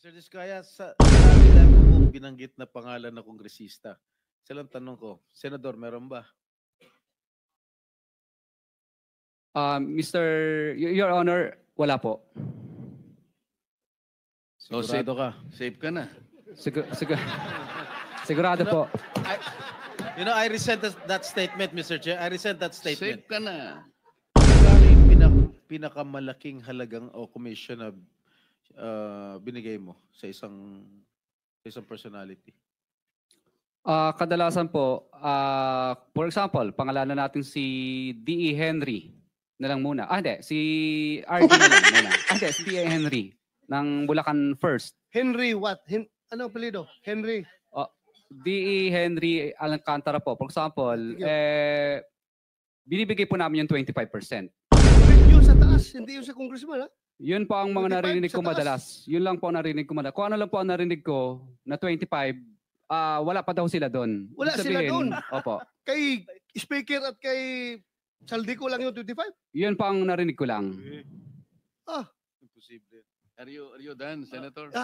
Mr. Diskaya, sa dami mo binanggit na pangalan na kongresista. Silang tanong ko, Senador, meron ba? Your Honor, wala po. Sigurado ka? Safe ka na. Sigurado po. I resent that statement, Mr. Chair. I resent that statement. Safe ka na. Kano yung pinakamalaking halagang o commission na binigay mo sa isang personality? Kadalasan po, for example, pangalanan natin si D.E. Henry na lang muna. Hindi, si R.D. na lang muna. Hindi, si D.E. Henry ng Bulacan First. Henry what? Ano apelyido? Henry? D.E. Henry Alcantara po. For example, binibigay po namin yung 25%. Yung sa taas, hindi yung sa congressman, ha? Yun po ang mga 25 narinig ko sa taas. madalas. Yun lang po ang narinig ko madalas. Kung ano lang po ang narinig ko na 25, wala pa daw sila doon. Wala sila doon. Opo. Kay speaker at kay Saldico lang yung 25? Yun po ang narinig ko lang. Imposible. Are you done, Senator?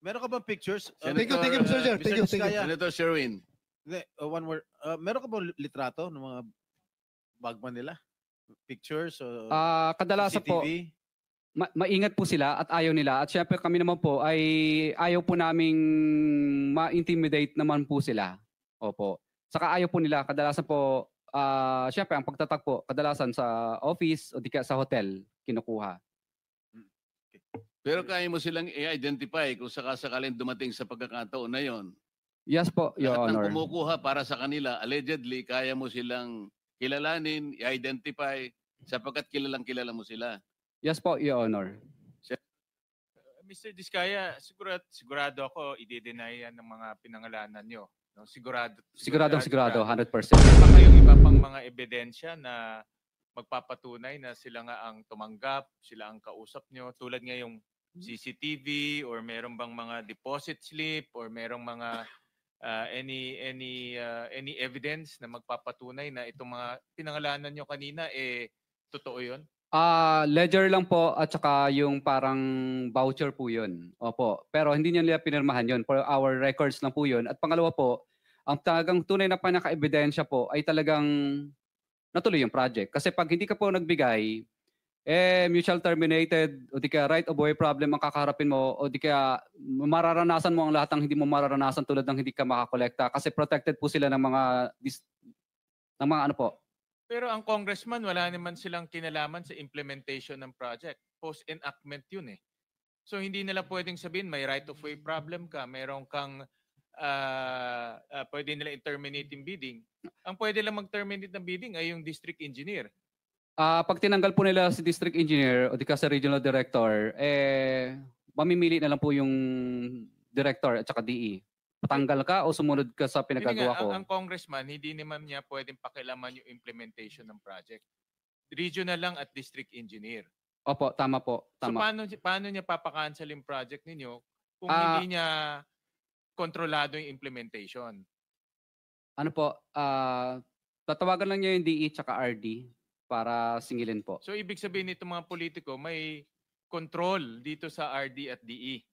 Meron ka bang pictures? Thank you, Mr. Chair. Thank you. Diskaya, Senator Sherwin. one word. Meron ka bang litrato ng mga bagman nila? Pictures? Kadalasan po, CCTV? maingat po sila at ayaw nila. At syempre kami naman po ay ayaw po naming ma-intimidate naman po sila. Opo. Saka ayaw po nila. Kadalasan po, syempre ang pagtatak po, kadalasan sa office o di kaya sa hotel, kinukuha. Pero kaya mo silang i-identify kung sakasakaling dumating sa pagkakataon na yon. Yes po, Your Lahat Honor. ng kumukuha para sa kanila, allegedly, kaya mo silang kilalanin, i-identify, sapagkat kilala mo sila. Yes po, Your Honor. Mr. Diskaya, sigurado ako i-deny yan ng mga pinangalanan nyo. No? Sigurado, 100%. Baka kayong iba pang mga ebidensya na magpapatunay na sila nga ang tumanggap, sila ang kausap nyo, tulad nga yung CCTV or meron bang mga deposit slip or merong mga any evidence na magpapatunay na itong mga pinangalanan nyo kanina totoo 'yon? Ledger lang po at saka yung parang voucher po yun. Opo. Pero hindi nila pinirmahan yun. For our records lang po yun. At pangalawa po, ang talagang tunay na panaka-ebidensya po ay talagang natuloy yung project. Kasi pag hindi ka po nagbigay, mutual terminated o di kaya right of way problem ang kakaharapin mo o di kaya mararanasan mo ang lahat ng hindi mo mararanasan tulad ng hindi ka makakolekta kasi protected po sila ng mga ano po. Pero ang congressman, wala naman silang kinalaman sa implementation ng project. Post-enactment yun eh. So hindi nila pwedeng sabihin may right of way problem ka, meron kang pwede nila i-terminate yung bidding. Ang pwede lang mag-terminate ng bidding ay yung district engineer. Pag tinanggal po nila si district engineer o di ka sa regional director, mamimili na lang po yung director at saka DE. Patanggal ka o sumunod ka sa pinagagawa ko? Ang congressman, hindi naman niya pwedeng pakialaman yung implementation ng project. Regional lang at district engineer. Opo, tama po. Tama. So paano niya papakancel yung project ninyo kung hindi niya kontrolado yung implementation? Ano po, tatawagan lang niya yung DE tsaka RD para singilin po. So ibig sabihin nito mga politiko, may control dito sa RD at DE.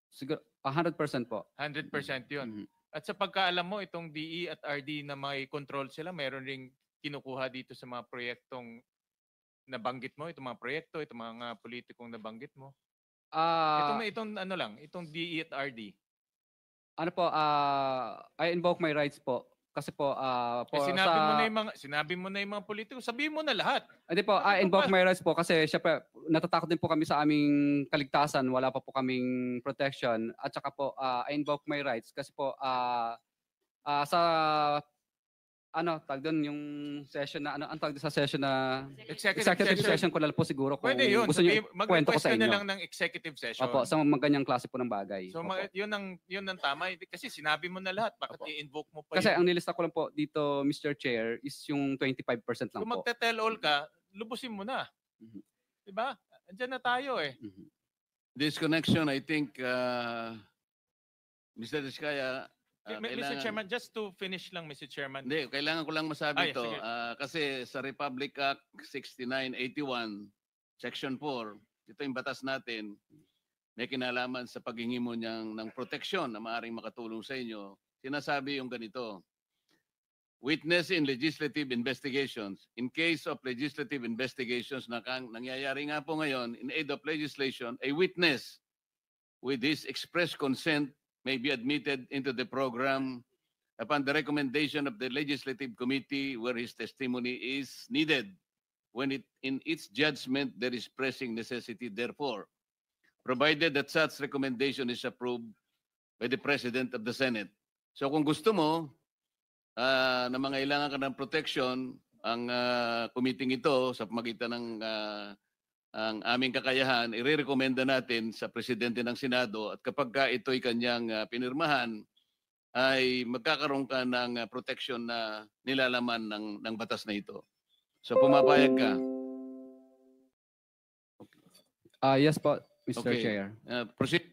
Siguro 100% po. 100% yun. Mhm. At sa pagkaalam mo, itong DE at RD na may control sila, meron ring kinukuha dito sa mga proyektong nabanggit mo, itong mga proyekto, itong mga politikong nabanggit mo. Itong DE at RD. Ano po, I invoke my rights po. Kasi po, sinabi mo na yung mga politiko, sabihin mo na lahat. Hindi po, I invoke my rights po kasi syempre natatakot din po kami sa aming kaligtasan, wala pa po kaming protection. At saka po, I invoke my rights kasi po sa tag doon yung session na ang tag sa session na executive session ko lang po siguro kung pwede yun. gusto niyo kwento ko sa inyo. Na lang ng executive session. Opo, sa mga ganyang klase po ng bagay. So yun ang tama kasi sinabi mo na lahat, bakit i-invoke mo pa kasi ang nilista ko lang po dito, Mr. Chair, is yung 25% lang kung po. Kung magte-tell all ka, lubusin mo na. Mm-hmm. 'Di ba? Andiyan na tayo eh. Mm-hmm. This connection, I think, Mr. Diskaya, Mr. Chairman, just to finish lang, Mr. Chairman. Hindi, kailangan ko lang masabi ito. Sige. Kasi sa Republic Act 6981, Section 4, ito yung batas natin, may kinalaman sa paghingi mo ng proteksyon na maaaring makatulong sa inyo, sinasabi yung ganito. Witness in legislative investigations. In case of legislative investigations na nangyayari nga po ngayon, in aid of legislation, a witness with his express consent may be admitted into the program upon the recommendation of the legislative committee where his testimony is needed. When in its judgment there is pressing necessity, therefore, provided that such recommendation is approved by the President of the Senate. So kung gusto mo na mangailangan ka ng protection, ang committee ito sa pamagitan ng ang aming kakayahan, irerekomenda natin sa Presidente ng Senado at kapag ito'y kanyang pinirmahan, ay magkakaroon ka ng protection na nilalaman ng batas na ito. So pumapayag ka. Yes po, Mr. Okay. Chair. Proceed.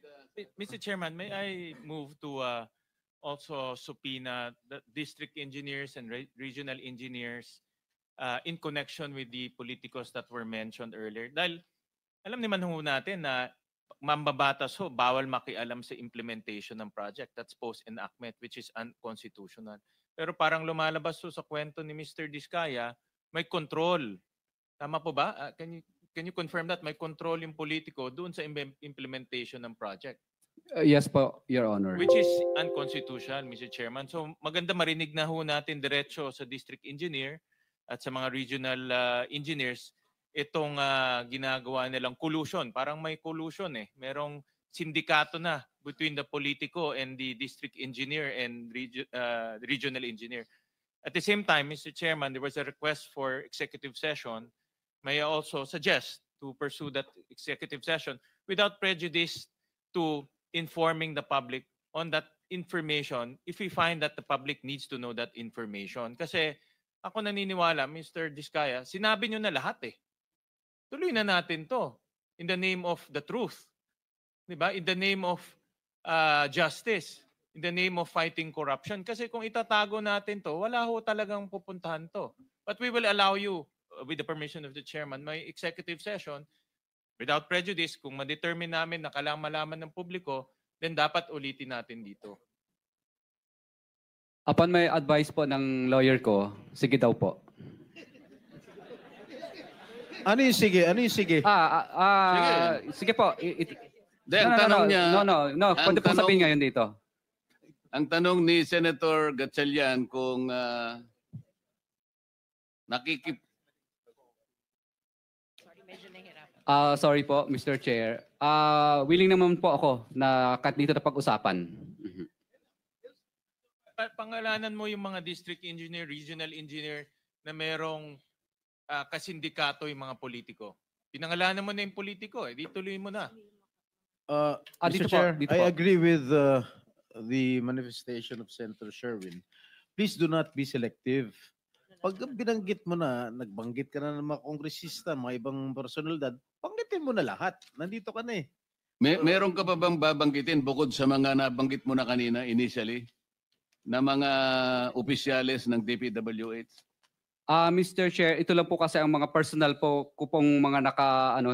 Mr. Chairman, may I move to also subpoena the district engineers and regional engineers in connection with the politicos that were mentioned earlier? Dahil alam naman ho natin na mambabatas ho, bawal makialam sa implementation ng project. That's post-enactment, which is unconstitutional. Pero parang lumalabas ho sa kwento ni Mr. Diskaya, may control. Tama po ba? Can you confirm that? May control yung politiko doon sa implementation ng project. Yes po, Your Honor. Which is unconstitutional, Mr. Chairman. So maganda marinig na ho natin diretso sa district engineer at sa mga regional engineers itong ginagawa nilang collusion. Parang may collusion eh. Merong sindikato na between the politico and the district engineer and regional engineer. At the same time, Mr. Chairman, there was a request for executive session. May I also suggest to pursue that executive session without prejudice to informing the public on that information if we find that the public needs to know that information. Kasi ako naniniwala, Mr. Diskaya, sinabi nyo na lahat eh. Tuloy na natin to in the name of the truth. Diba? In the name of justice. In the name of fighting corruption. Kasi kung itatago natin to, wala ho talagang pupuntahan to. But we will allow you, with the permission of the chairman, my executive session, without prejudice, kung ma-determine namin na kailangan malaman ng publiko, then dapat ulitin natin dito. Upon may advice po ng lawyer ko, sige daw po. Ano yung sige? Ano yung sige? Sige po. Ang tanong niya, No. Pwede po sabihin ngayon dito. ang tanong ni Senator Gatchalian kung Sorry po, Mr. Chair. Willing naman po ako na kat dito na pag-usapan. Pangalanan mo yung mga district engineer, regional engineer na merong kasindikato yung mga politiko. Pinangalanan mo na yung politiko, di tuloy mo na. Mr. dito po, Chair, dito I po. agree with the manifestation of Senator Sherwin. Please do not be selective. Pag binanggit mo na, nagbanggit ka na ng mga kongresista, mga ibang personalidad, banggitin mo na lahat. Nandito ka na eh. meron ka pa bang babanggitin bukod sa mga nabanggit mo na kanina initially na mga opisyales ng DPWH? Mr. Chair, ito lang po kasi ang mga personal po ko pong mga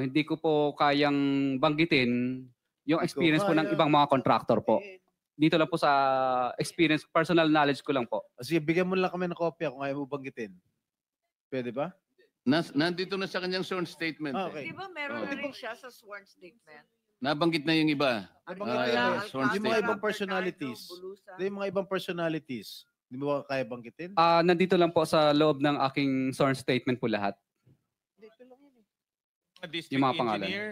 hindi ko po kayang banggitin yung experience po ng kaya. ibang mga contractor po. Dito lang po sa experience, personal knowledge ko lang po. Sige, bigyan mo lang kami ng kopya kung ayaw mo banggitin. Pwede ba? Nandito na sa kanyang sworn statement. Okay. Di ba meron Oh. na rin siya sa sworn statement? Nabanggit na yung iba. Nabanggit na na yun. Sworn Yung mga statement. ibang personalities. Yung mga ibang personalities. Hindi mo ba kaya banggitin? Nandito lang po sa loob ng aking sworn statement po lahat. District Yung mga pangalan. engineer,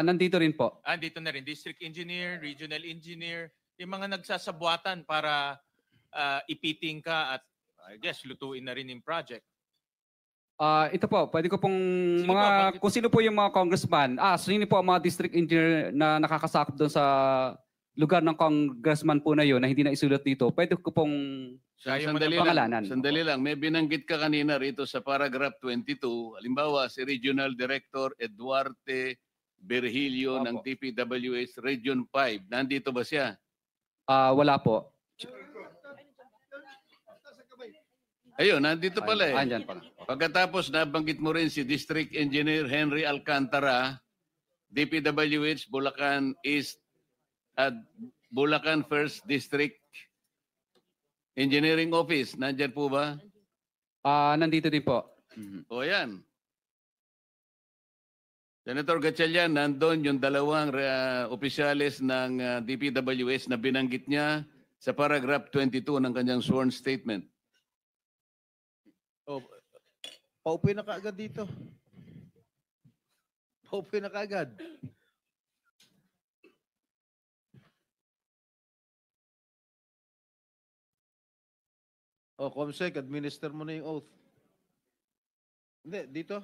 Nandito rin po. dito na rin, district engineer, regional engineer, yung mga nagsasabuatan para ipiting ka at I guess lutuin na rin yung project. Ito po, pwede ko pong Sino po, bakit? kung sino po yung mga congressman. Sino po ang mga district engineer na nakakasakop doon sa lugar ng congressman po na yun na hindi na isulat dito. Pwede ko pong Ayaw mo Sandali na pangalanan. Sandali lang. May binanggit ka kanina rito sa paragraph 22. Halimbawa, si Regional Director Eduarte Virgilio ng Opo. DPWH Region 5. Nandito ba siya? wala po. Ayun, nandito pala eh. Andyan pala. Pagkatapos nabanggit mo rin si District Engineer Henry Alcantara DPWH Bulacan East at Bulacan First District Engineering Office. Nandyan po ba? Nandito din po. O yan. Senator Gatchalian, nandun yung dalawang opisyalis ng DPWH na binanggit niya sa paragraph 22 ng kanyang sworn statement. Oh, paupoy na kaagad dito. Paupoy na kaagad. Oh, Comsec, administer mo na yung oath. Hindi, dito.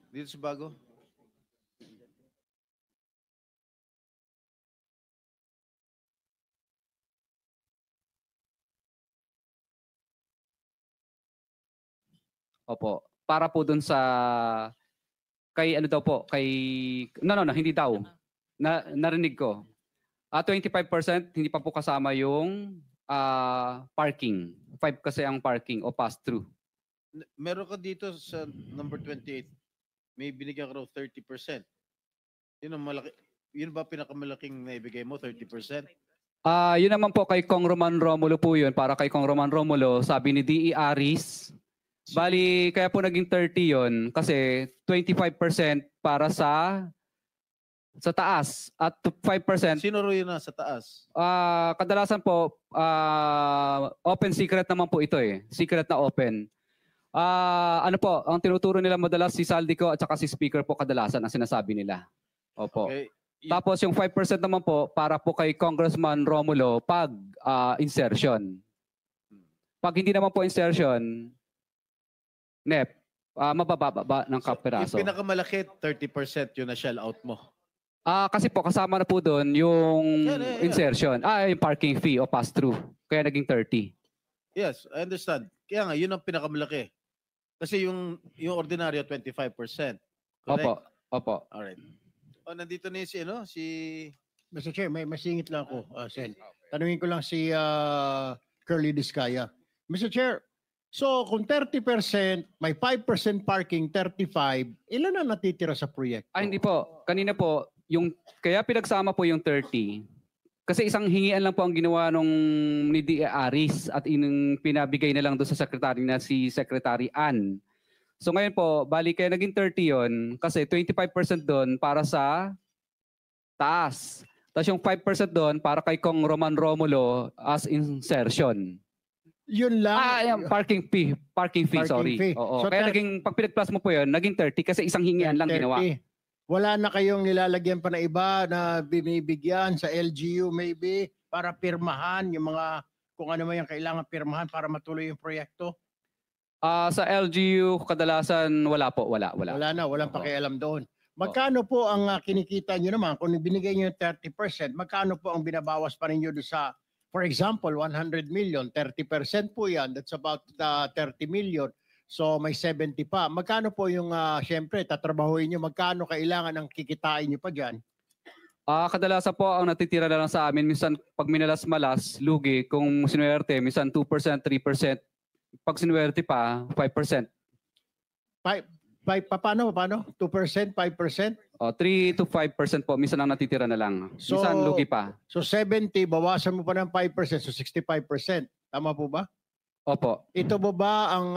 Dito sa bago. Opo. Para po dun sa kay ano daw po, kay no, hindi daw. Narinig ko. 25% hindi pa po kasama yung parking. 5 kasi ang parking o pass-through. Meron ka dito sa number 28. May binigyan ka raw 30%. Yun ang malaki. Yun ba pinakamalaking naibigay mo, 30%? Yun naman po kay Kong Roman Romulo po yun. Para kay Kong Roman Romulo, sabi ni D.E. Aris, bali, kaya po naging 30 yun kasi 25% para sa taas at 5%. Sino ro yun na sa taas? Kadalasan po, open secret naman po ito eh. Secret na open. Ano po, ang tinuturo nila madalas si Saldico at saka si Speaker po kadalasan ang sinasabi nila. Opo. Okay. Tapos yung 5% naman po para po kay Congressman Romulo pag insertion. Pag hindi naman po insertion, NEP, mabababa ng kapiraso. Yung pinakamalaki, 30% yun na shell out mo. Kasi po kasama na po doon yung Yeah. insertion. Yung parking fee o pass-through. Kaya naging 30. Yes, I understand. Kaya nga, yun ang pinakamalaki. Kasi yung ordinaryo, 25%. Correct? Opo. Alright. O, nandito na yung si Mr. Chair, may masingit lang ako, Sen. Tanungin ko lang si Curly Discaya. Mr. Chair, so kung 30%, may 5% parking, 35%, ilan na natitira sa proyekto? Hindi po. Kanina po, kaya pinagsama po yung 30. Kasi isang hingian lang po ang ginawa nung ni D.E. Aris at pinabigay na lang doon sa secretary na si Secretary Ann. So ngayon po, bali kaya naging 30 yun kasi 25% doon para sa taas. Tapos yung 5% doon para kay Kong Roman Romulo as insertion. Yun lang. Yung parking fee, Parking sorry. fee. Oo. So, Kaya pag pinag-plus mo po yun, naging 30 kasi isang hingian lang 30. ginawa. Wala na kayong nilalagyan pa na iba na binibigyan sa LGU maybe para pirmahan yung mga kung ano man yung kailangan pirmahan para matuloy yung proyekto? Sa LGU, kadalasan wala po. Wala. Wala na, walang Oo. pakialam doon. Magkano po ang kinikita nyo naman? Kung binigay nyo yung 30%, magkano po ang binabawas pa ninyo doon sa, for example, 100 million, 30% po yan, that's about 30 million. So may 70 pa. Magkano po yung, syempre, tatrabahuin nyo, magkano kailangan ang kikitain nyo pa dyan? Kadalasan po ang natitira na lang sa amin, minsan pag minalas-malas, lugi, kung sinuwerte, minsan 2%, 3%. Pag sinuwerte pa, 5%. Paano? 2%, 5%? 3 to 5% po, minsan ang natitira na lang. So- Minsan lugi pa. So 70, bawasan mo pa ng 5%, so 65%. Tama po ba? Opo. Ito ba ang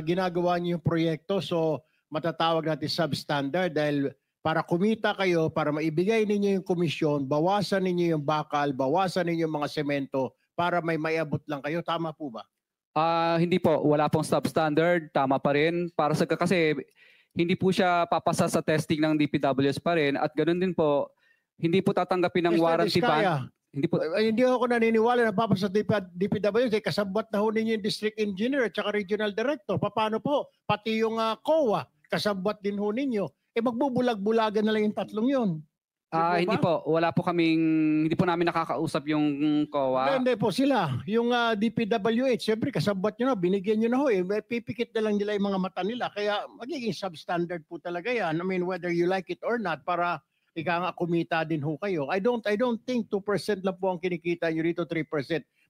ginagawa niyo yung proyekto? So matatawag natin substandard dahil para kumita kayo, para maibigay ninyo yung komisyon, bawasan ninyo yung bakal, bawasan ninyo yung mga semento para may maiabot lang kayo. Tama po ba? Hindi po, wala pong substandard, tama pa rin. Kasi hindi po siya papasa sa testing ng DPWS pa rin at ganoon din po, hindi po tatanggapin ng Mr. warranty Vizcaya, ban. Hindi po, hindi ako naniniwala na papasa sa DPWS eh, kasabwat na ho ninyo yung district engineer at saka regional director. Paano po? Pati yung COA, kasabwat din ho ninyo. Magbubulag-bulagan na lang yung tatlong yun. hindi po, wala po hindi po namin nakakausap yung COA. Hindi po sila. Yung DPWH, siyempre kasabwat nyo na, binigyan nyo na ho eh. May pipikit na lang nila yung mga mata nila. Kaya magiging substandard po talaga yan. I mean, whether you like it or not, para ika nga kumita din ho kayo. I don't think 2% lang po ang kinikita nyo dito, 3%.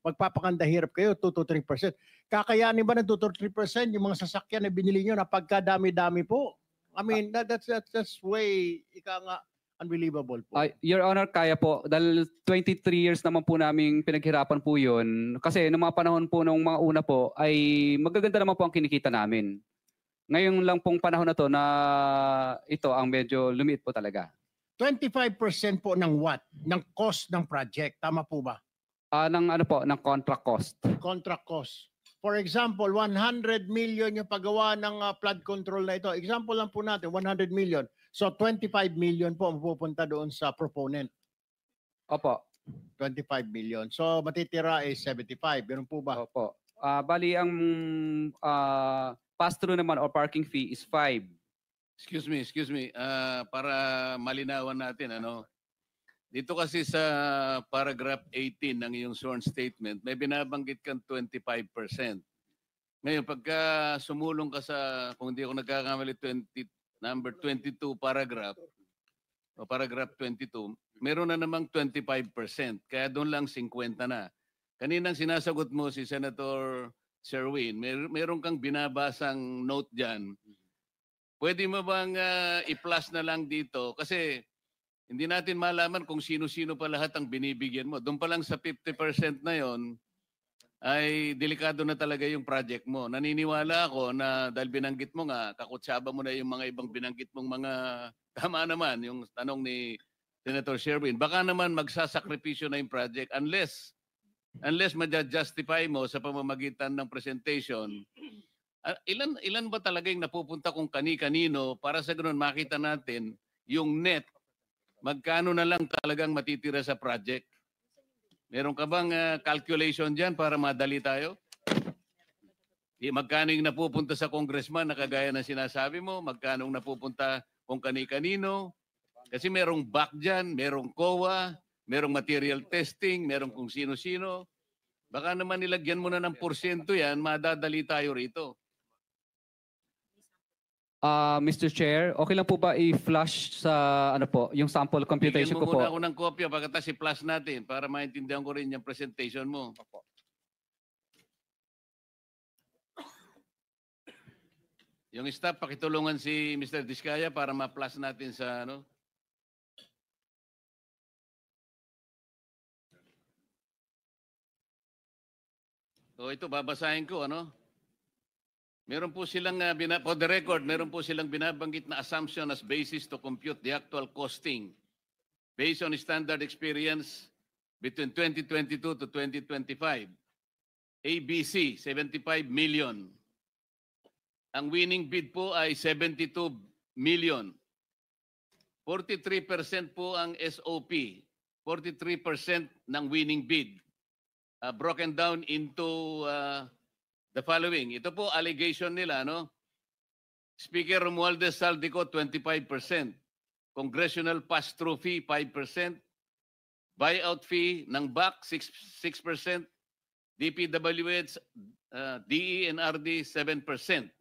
Magpapakanda hirap kayo, 2 to 3%. Kakayanin ba ng 2 to 3% yung mga sasakyan na binili nyo na pagkadami-dami po? I mean, that's way, ika nga, unbelievable po. Your Honor, kaya po. Dahil 23 years naman po naming pinaghirapan po yun. Kasi noong mga panahon po nung mga una po, ay magaganda naman po ang kinikita namin. Ngayon lang pong panahon na to na ito ang medyo lumiit po talaga. 25% po ng what? Ng cost ng project. Tama po ba? Ng ano po, ng contract cost. Contract cost. For example, 100 million yung paggawa ng flood control na ito. Example lang po natin, 100 million. So 25 million po ang pupunta doon sa proponent. Opo. 25 million. So matitira is 75. Ganun po ba? Opo. Bali ang pass-through naman or parking fee is 5. Excuse me. Para malinawan natin, ano? Dito kasi sa paragraph 18 ng iyong sworn statement, may binabanggit kang 25%. Ngayon, pagka sumulong ka sa, kung hindi ako nagkakamali, number 22 paragraph, o paragraph 22, meron na namang 25%. Kaya doon lang 50 na. Kaninang sinasagot mo si Senator Sherwin, meron kang binabasang note dyan. Pwede mo bang i-plus na lang dito? Kasi hindi natin malaman kung sino-sino pa lahat ang binibigyan mo. Doon pa lang sa 50% na yon ay delikado na talaga yung project mo. Naniniwala ako na dahil binanggit mo nga, kakutsaba mo na yung mga ibang binanggit mong mga, tama naman yung tanong ni Senator Sherwin, baka naman magsasakripisyo na yung project unless ma-justify mo sa pamamagitan ng presentation. Ilan ba talaga yung napupunta kung kani-kanino para sa ganoon makita natin yung net magkano na lang talagang matitira sa project? Meron ka bang calculation dyan para madali tayo? Magkano yung napupunta sa congressman na kagaya na sinasabi mo? Magkano yung napupunta kung kani-kanino? Kasi merong back dyan, merong COA, merong material testing, merong kung sino-sino. Baka naman nilagyan mo na ng porsyento yan, madadali tayo rito. Mr. Chair, okay lang po ba i-flash sa ano po, yung sample computation ko Bigyan mo po? muna ako ng kopya pagkatapos i-plus natin para maintindihan ko rin yung presentation mo. Yung staff, pakitulungan si Mr. Diskaya para ma-plus natin sa ano. So ito, babasahin ko, ano? Meron po silang, for the record, meron po silang binabanggit na assumption as basis to compute the actual costing based on standard experience between 2022 to 2025. ABC, 75 million. Ang winning bid po ay 72 million. 43% po ang SOP. 43% ng winning bid. Broken down into the following. Ito po allegation nila, no? Speaker Romualdez Saldico, 25%. Congressional pass-through fee, 5%. Buyout fee ng BAC, 6%. DPWH, DE&RD, 7%.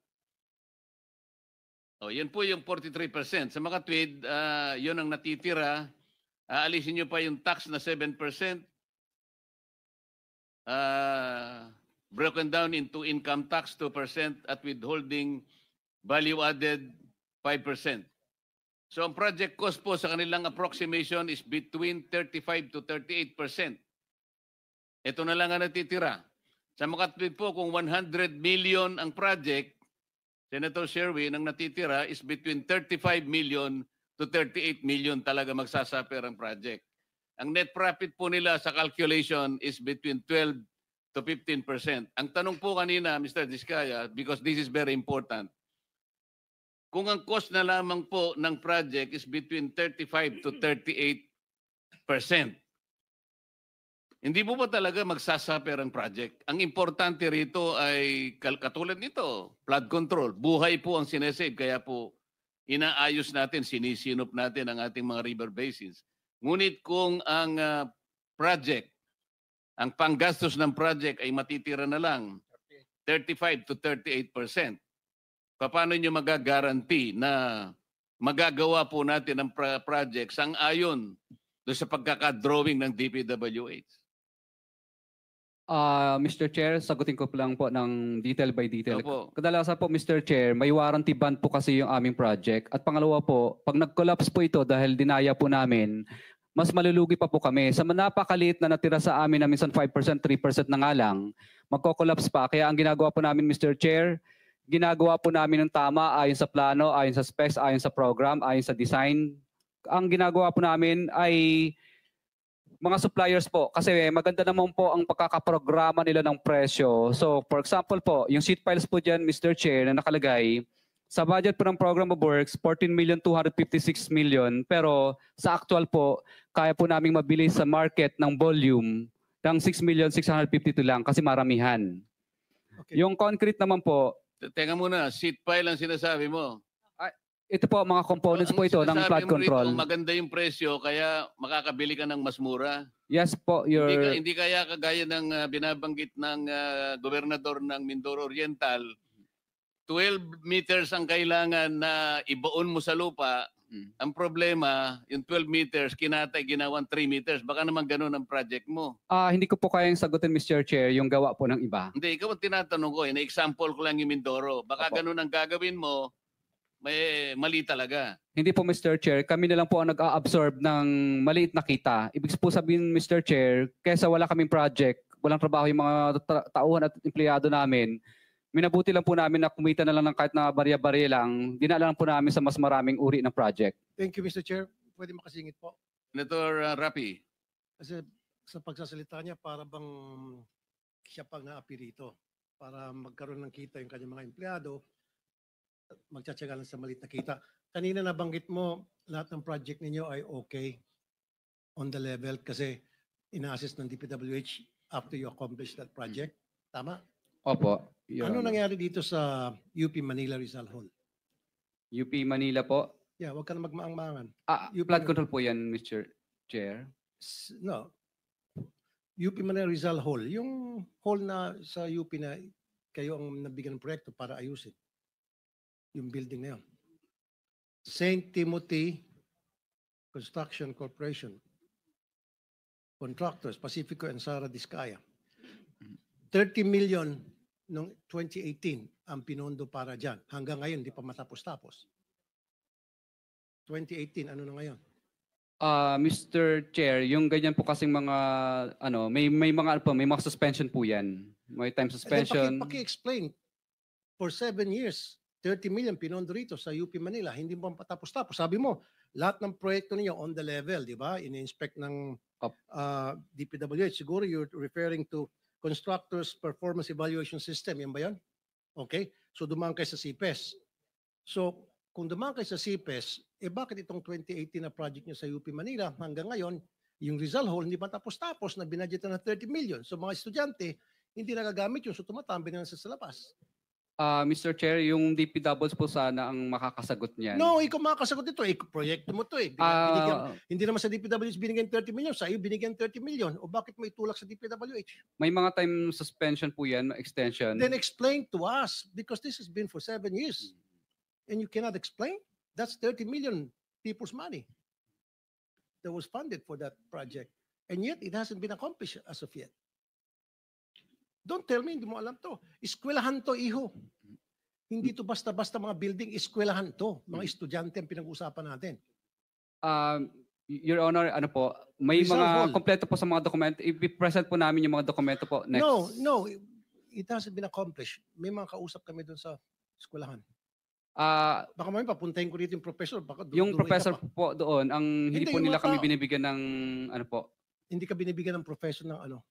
O, yan po yung 43%. Sa mga tweed, yun ang natitira. Aalisin nyo pa yung tax na 7%. Broken down into income tax 2% at withholding value added 5%. So ang project cost po sa kanilang approximation is between 35 to 38%. Ito na lang ang natitira. Sa makatwid po kung 100 million ang project, Senator Sherwin, ang natitira is between 35 million to 38 million talaga magsasuffer ang project. Ang net profit po nila sa calculation is between 12 to 15%. Ang tanong po kanina, Mr. Diskaya, because this is very important, kung ang cost na lamang po ng project is between 35 to 38%, hindi po ba talaga magsasuffer ang project? Ang importante rito ay katulad nito, flood control. Buhay po ang sinesave, kaya po inaayos natin, sinisinop natin ang ating mga river basins. Ngunit kung ang project, ang panggastos ng project ay matitira na lang 35 to 38%. Paano nyo magagaranti na magagawa po natin ang project sang-ayon doon sa pagkakadrawing ng DPWH? Mr. Chair, sagutin ko lang po ng detail by detail. Opo. Kadalasan po, Mr. Chair, may warranty bond po kasi yung aming project. At pangalawa po, pag nag-collapse po ito dahil dinaya po namin, mas malulugi pa po kami. Sa napakaliit na natira sa amin na minsan 5%, 3% na nga lang, magko-collapse pa. Kaya ang ginagawa po namin, Mr. Chair, ginagawa po namin ng tama ayon sa plano, ayon sa specs, ayon sa program, ayon sa design. Ang ginagawa po namin ay mga suppliers po, kasi maganda naman po ang pagkakaprograma nila ng presyo. So, for example po, yung sheet piles po dyan, Mr. Chair, na nakalagay, sa budget po ng program of works, 14,256,000,000. Pero sa actual po, kaya po naming mabili sa market ng volume ng 6,652,000 lang kasi maramihan. Okay. Yung concrete naman po, Teka muna, seat pile ang sinasabi mo. ito po mga components po ito ng sinasabi flood mo control. Rito, maganda yung presyo kaya makakabili ka ng mas mura. Yes po, Hindi kaya kagaya ng binabanggit ng gobernador ng Mindoro Oriental, 12 meters ang kailangan na ibaon mo sa lupa. Ang problema, yung 12 meters, kinatay, ginawan 3 meters. Baka naman ganun ang project mo. hindi ko po kayang sagutin, Mr. Chair, yung gawa po ng iba. Hindi, ikaw ang tinatanong ko. Na-example ko lang yung Mindoro. Baka Opo. ganun ang gagawin mo, may mali talaga. Hindi po, Mr. Chair. Kami na lang po ang nag-a-absorb ng maliit na kita. Ibig po sabihin, Mr. Chair, kesa wala kaming project, walang trabaho yung mga tauhan at empleyado namin, minabuti lang po namin na kumita na lang ng kahit na barya-barya lang, dinala lang po namin sa mas maraming uri ng project. Thank you, Mr. Chair. Pwede makasingit po. Senator Rapi, Kasi sa pagsasalita niya, para bang siya pang naapi rito. Para magkaroon ng kita yung kanyang mga empleyado, magtsatsaga lang sa maliit na kita. Kanina nabanggit mo, lahat ng project ninyo ay okay on the level kasi ina-assess ng DPWH after you accomplish that project. Tama? Opo. Your Ano Honor. nangyari dito sa UP Manila Rizal Hall? UP Manila po. Yeah, wag ka na magmaang-maangan. Flood control po yan, Mr. Chair. No. UP Manila Rizal Hall. Yung hall na sa UP na kayo ang nabigyan ng proyekto para ayusin. Yung building na yun. St. Timothy Construction Corporation. Contractors, Pacifico and Sara Discaya. 30 million noong 2018 ang pinondo para dyan. Hanggang ngayon, di pa matapos-tapos. 2018, ano na ngayon? Mr. Chair, yung ganyan po kasing mga may mga suspension po 'yan. May time suspension. Paki-explain. For 7 years, 30 million pinondo rito sa UP Manila, hindi mo patapos-tapos. Sabi mo, lahat ng proyekto niyo on the level, di ba? In-inspect ng DPWH. Siguro you're referring to Constructors Performance Evaluation System. Yan ba yan? Okay. So dumaan kayo sa CPES. So kung dumaan kayo sa CPES, bakit itong 2018 na project niyo sa UP Manila hanggang ngayon, yung Rizal Hall hindi pa tapos-tapos na binadgetan ng 30 million. So mga estudyante, hindi nagagamit yun. So tumatambi na sa labas. Mr. Chair, yung DPWs po sana ang makakasagot niyan. No, ikaw makakasagot ito. Proyekto mo to eh. Hindi naman sa DPWH binigyan 30 million. Sa iyo binigyan 30 million. O bakit mo itulak sa DPWH? May mga time suspension po yan, extension. Then explain to us because this has been for 7 years. And you cannot explain? That's 30 million people's money that was funded for that project. And yet, it hasn't been accomplished as of yet. Don't tell me, hindi mo alam to. Eskwelahan to, iho. Hindi to basta-basta mga building, eskwelahan to. Mga estudyante ang pinag-uusapan natin. Your Honor, may Rizal mga Hall. kompleto po sa mga dokumento. I-present po namin yung mga dokumento po next. No. It hasn't been accomplished. May mga kausap kami doon sa eskwelahan. Baka may papuntahin ko dito yung professor. Baka Yung duruin ka professor pa. po doon, hindi po yung nila mga kami binibigyan ng Hindi ka binibigyan ng professor ng ano?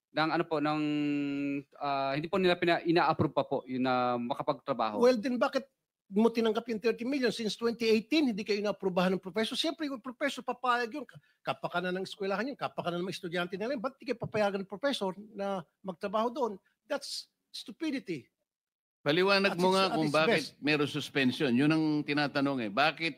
hindi po nila ina-approve pa po yun na makapagtrabaho. Well, then bakit mo tinanggap yung 30 million since 2018? Hindi kayo na-aprubahan ng professor. Siyempre, yung professor papayag yun. Kapakanan ng eskwelahan yun. Kapakanan ng mga estudyante nila yun. Ba't di kayo papayagan ng professor na magtrabaho doon? That's stupidity. paliwanag mo nga At kung its bakit best. meron suspension. Yun ang tinatanong eh. Bakit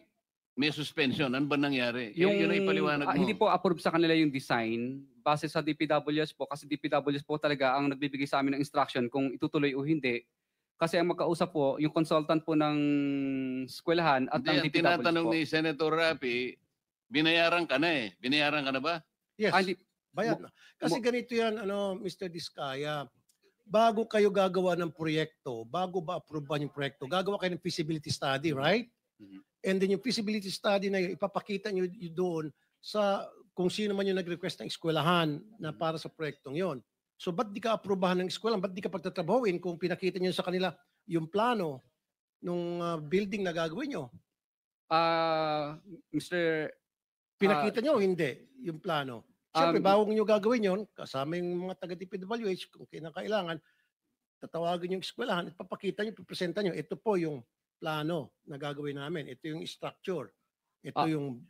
may suspension? Ano ba nangyari? Yun ang ipaliwanag mo. Hindi po approve sa kanila yung design base sa DPWS po kasi DPWS po talaga ang nagbibigay sa amin ng instruction kung itutuloy o hindi. Kasi ang magkausap po, yung consultant po ng eskwelahan at Hindi, ng ang DPWS tinatanong po. ni Senator Rapi, binayaran ka na eh. Binayaran ka na ba? Yes. Hindi, Bayad na. Kasi ganito yan, Mr. Diskaya, bago kayo gagawa ng proyekto, bago ba approvean yung proyekto, gagawa kayo ng feasibility study, right? Mhm. And then yung feasibility study na yun, ipapakita nyo doon sa kung sino man yung nag-request ng eskwelahan na para sa proyektong yon. So ba't di ka aprobahan ng eskwelahan? Ba't di ka pagtatrabahuin kung pinakita nyo sa kanila yung plano nung building na gagawin nyo? Mr. Pinakita nyo o hindi yung plano? Siyempre, Um, bago nyo gagawin yon, kasama yung mga taga-DPWH, kung kinakailangan, tatawagin yung eskwelahan, ipapakita nyo, pipresenta nyo, ito po yung plano na gagawin namin. Ito yung structure. Ito yung...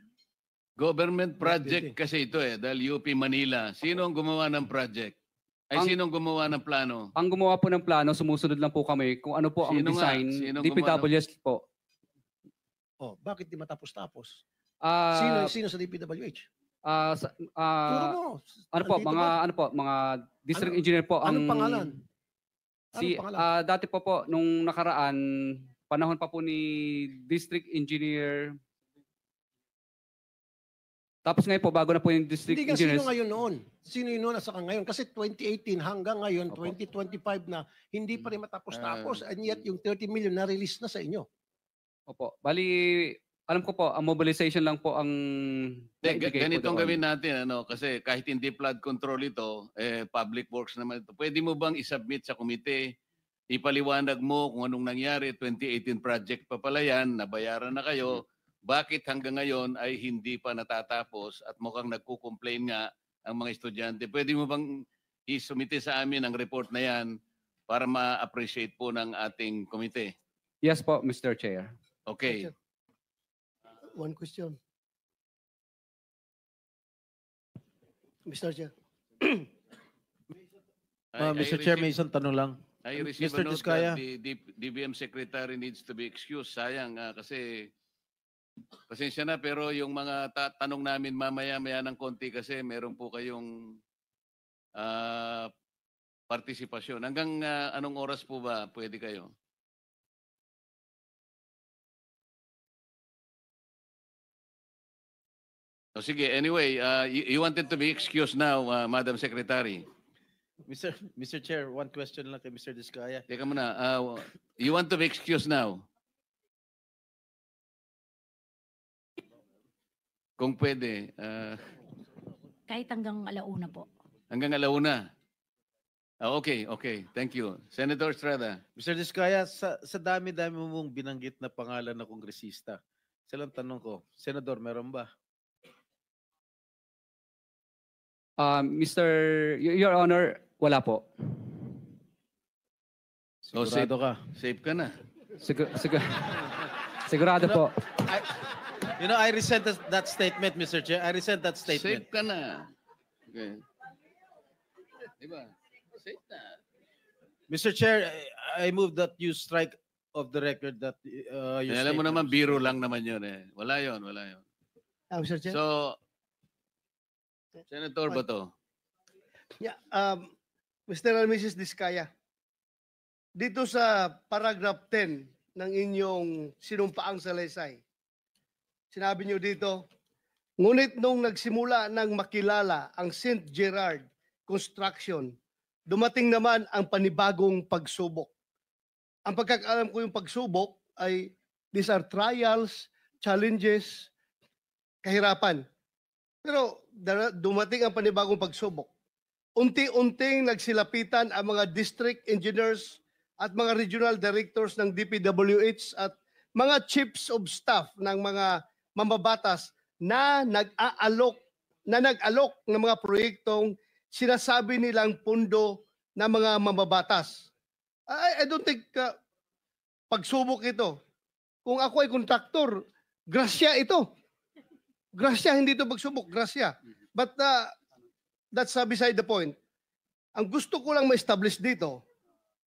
Government project building. kasi ito dahil UP Manila. Sino ang gumawa ng project? Ay, sino ang gumawa ng plano? Ang gumawa po ng plano, sumusunod lang po kami kung ano po ang Sino nga? design, Sino DPWS po. Oh, bakit di matapos-tapos? Ah, Sino sa DPWH? Turo mo. ano po, Nandito mga ba? ano po, mga district Ano- engineer po ang Anong pangalan? Si Anong pangalan? dati po nung nakaraan, panahon pa po ni district engineer. Tapos ngayon po bago na po yung district Hindi nga, sino engineers. ngayon noon? Sino yun noon at saka ngayon? Kasi 2018 hanggang ngayon, Opo. 2025 na, hindi pa rin matapos-tapos. And yet, yung 30 million na-release na sa inyo. Opo. Bali, alam ko po, ang mobilization lang po ang naibigay po Ganitong doon. gawin natin, kasi kahit hindi flood control ito, public works naman ito. Pwede mo bang isubmit sa komite, ipaliwanag mo kung anong nangyari, 2018 project pa pala yan, nabayaran na kayo, bakit hanggang ngayon ay hindi pa natatapos at mukhang nagko-complain nga ang mga estudyante. Pwede mo bang isumite sa amin ang report na yan para ma-appreciate po ng ating komite? Yes po, Mr. Chair. Okay. One question. Mr. Chair. Mr. Chair, may isang tanong lang. I received Mr. a note Diskaya. that the DBM secretary needs to be excused. Sayang kasi pasensya na pero yung mga tanong namin mamaya-maya ng konti kasi meron po kayong partisipasyon. Hanggang anong oras po ba pwede kayo? O sige, anyway, you wanted to be excused now, Madam Secretary. Mr. Chair, one question lang kay Mr. Diskaya. Teka muna, you want to be excused now? Kung pwede, Kahit hanggang alauna po. hanggang alauna. Okay. Thank you. Senator Estrada. Mr. Diskaya, sa dami-dami mong binanggit na pangalan na kongresista, silang tanong ko, Senador, meron ba? Your Honor, wala po. So, Sigurado ka? safe ka na. Sigurado po. I resent that statement, Mr. Chair. I resent that statement. Safe ka na. Okay. Diba? Safe na. Mr. Chair, I move that you strike of the record that your Alam mo statement naman, was- biro lang naman yun Wala yun. Mr. Chair. So, Senator Bato. Yeah, Mr. and Mrs. Diskaya, dito sa paragraph 10 ng inyong sinumpaang salaysay, sinabi niyo dito, ngunit nung nagsimula ng makilala ang St. Gerard Construction, dumating naman ang panibagong pagsubok. Ang pagkakaalam ko yung pagsubok ay these are trials, challenges, kahirapan. Pero dumating ang panibagong pagsubok. Unti-unting nagsilapitan ang mga district engineers at mga regional directors ng DPWH at mga chiefs of staff ng mga mambabatas na nag-alok ng mga proyektong sinasabi nilang pundo ng mga mambabatas. I don't think pagsubok ito. Kung ako ay kontraktor, grasya ito. Grasya, hindi ito pagsubok, grasya. But that's beside the point. Ang gusto ko lang ma-establish dito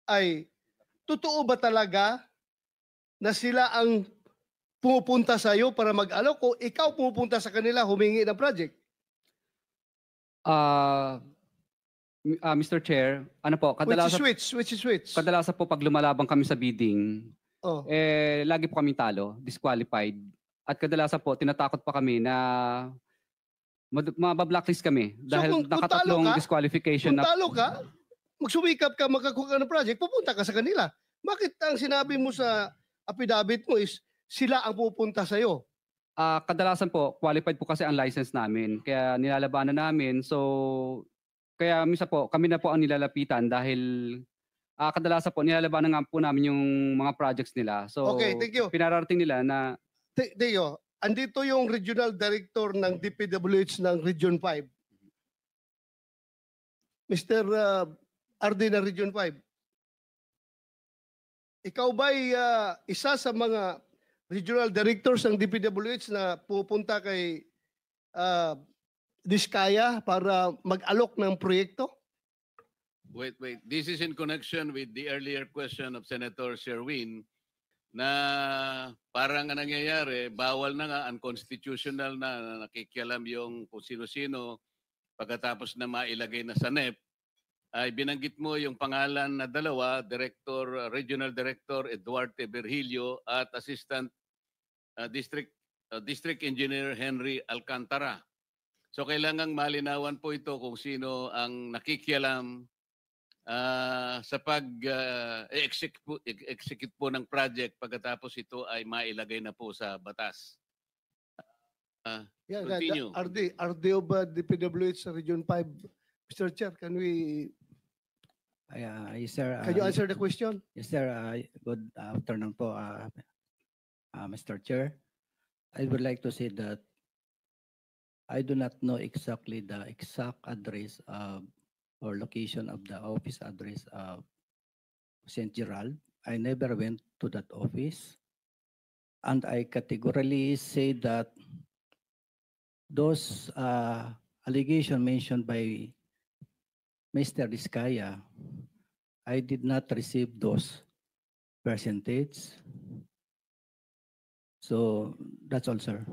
ay totoo ba talaga na sila ang pumupunta sa iyo para mag-alok o ikaw pumupunta sa kanila humingi ng project? Mr. Chair, ano po, Which is which? kadalasan po pag lumalabang kami sa bidding, Oh. lagi po kami talo, disqualified. At kadalasan po, tinatakot pa kami na Mabablacklist kami dahil kung talo nakatatlong ka, disqualification Kung na talo ka, magsumikap ka, makakuha ka ng project, pupunta ka sa kanila. Bakit ang sinabi mo sa affidavit mo is sila ang pupunta sa'yo? kadalasan po qualified po kasi ang license namin kaya nilalabanan namin. So kaya minsan po kami na po ang nilalapitan dahil kadalasan po nilalabanan nga po namin yung mga projects nila. So Okay, thank you. pinararating nila na Teo, andito yung regional director ng DPWH ng Region 5. Mr. RD ng Region 5. Ikaw ba'y isa sa mga regional directors ng DPWH na pupunta kay Diskaya para mag-alok ng proyekto? Wait. This is in connection with the earlier question of Senator Sherwin na parang ang nangyayari, bawal na nga, unconstitutional na nakikialam yung kung sino-sino pagkatapos na mailagay na sa NEP, ay binanggit mo yung pangalan na dalawa, Regional Director Eduardo Berhilio at Assistant District Engineer Henry Alcantara. So kailangang malinawan po ito kung sino ang nakikialam sa pag-execute po ng project pagkatapos ito ay mailagay na po sa batas. Continue. RD of DPWH sa Region 5. Mr. Chair, can you answer the question? Yes, sir. Good afternoon po, Mr. Chair. I would like to say that I do not know exactly the exact address or location of the office address of St. Gerald. I never went to that office. And I categorically say that those allegations mentioned by Mr. Diskaya, I did not receive those percentage. So that's all, sir.